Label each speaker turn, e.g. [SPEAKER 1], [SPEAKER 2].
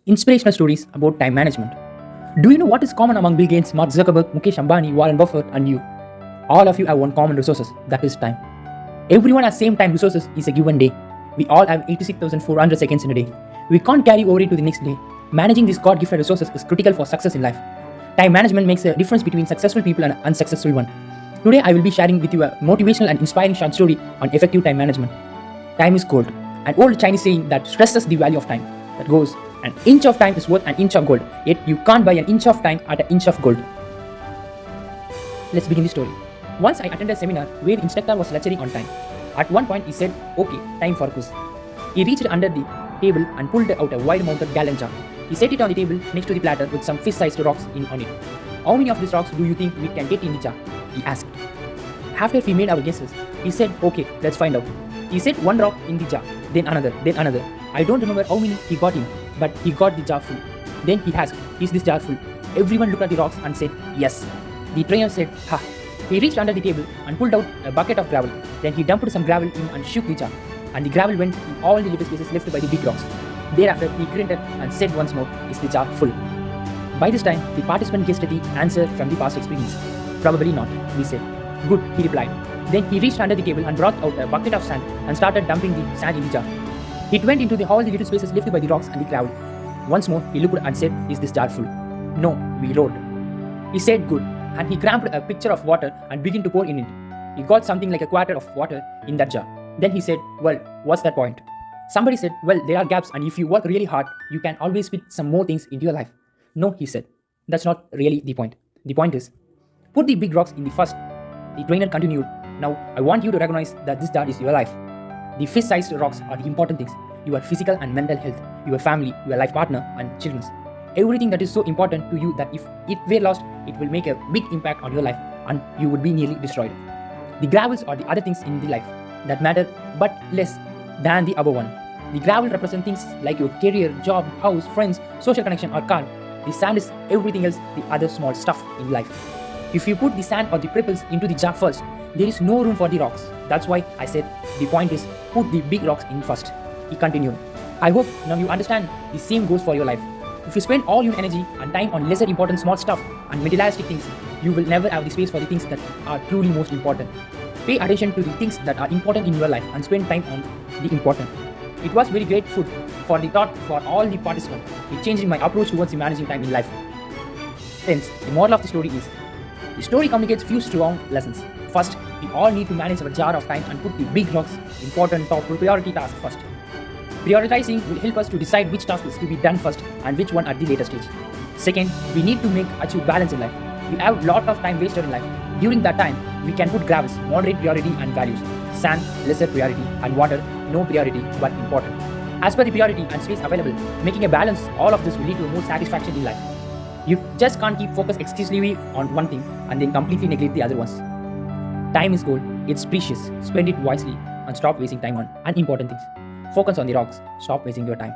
[SPEAKER 1] Inspirational stories about time management. Do you know what is common among Bill Gates, Mark Zuckerberg, Mukesh Ambani, Warren Buffett, and you? All of you have one common resources, that is time. Everyone has same time resources is a given day. We all have 86,400 seconds in a day. We can't carry over it to the next day. Managing these God-gifted resources is critical for success in life. Time management makes a difference between successful people and unsuccessful one. Today I will be sharing with you a motivational and inspiring short story on effective time management. Time is gold, an old Chinese saying that stresses the value of time. That goes, an inch of time is worth an inch of gold, yet you can't buy an inch of time at an inch of gold. Let's begin the story. Once I attended a seminar where the instructor was lecturing on time. At one point he said, "Okay, time for quiz." He reached under the table and pulled out a wide-mounted gallon jar. He set it on the table next to the platter with some fish-sized rocks on it. "How many of these rocks do you think we can get in the jar?" he asked. After we made our guesses, he said, "Okay, let's find out." He set one rock in the jar, then another, then another. I don't remember how many he got in, but he got the jar full. Then he asked, "Is this jar full?" Everyone looked at the rocks and said, "Yes." The trainer said, "Ha." He reached under the table and pulled out a bucket of gravel. Then he dumped some gravel in and shook the jar, and the gravel went in all the little spaces left by the big rocks. Thereafter, he grunted and said once more, "Is the jar full?" By this time, the participant guessed the answer from the past experience. "Probably not," he said. "Good," he replied. Then he reached under the table and brought out a bucket of sand and started dumping the sand in the jar. It went into all the little spaces left by the rocks and the gravel. Once more, he looked and said, "Is this jar full?" "No," we roared. He said, "Good," and he grabbed a pitcher of water and began to pour in it. He got something like a quarter of water in that jar. Then he said, "Well, what's that point?" Somebody said, "Well, there are gaps, and if you work really hard, you can always fit some more things into your life." "No," he said. "That's not really the point. The point is, put the big rocks in the first." The trainer continued, "Now, I want you to recognize that this jar is your life. The fish-sized rocks are the important things. Your physical and mental health, your family, your life partner, and children. Everything that is so important to you that if it were lost, it will make a big impact on your life and you would be nearly destroyed. The gravels are the other things in the life that matter but less than the above one. The gravel represent things like your career, job, house, friends, social connection, or car. The sand is everything else, the other small stuff in life. If you put the sand or the pebbles into the jar first, there is no room for the rocks. That's why I said the point is put the big rocks in first." He continued, "I hope now you understand the same goes for your life. If you spend all your energy and time on lesser important small stuff and materialistic things, you will never have the space for the things that are truly most important. Pay attention to the things that are important in your life and spend time on the important." It was very great food for the thought for all the participants. It changed my approach towards managing time in life. Hence, the moral of the story is, the story communicates few strong lessons. First, we all need to manage our jar of time and put the big rocks, important top priority tasks first. Prioritizing will help us to decide which task is to be done first and which one at the later stage. Second, we need to achieve balance in life. We have a lot of time wasted in life. During that time, we can put gravels, moderate priority and values, sand, lesser priority, and water, no priority but important. As per the priority and space available, making a balance, all of this will lead to more satisfaction in life. You just can't keep focus exclusively on one thing and then completely neglect the other ones. Time is gold, it's precious, spend it wisely and stop wasting time on unimportant things. Focus on the rocks, stop wasting your time.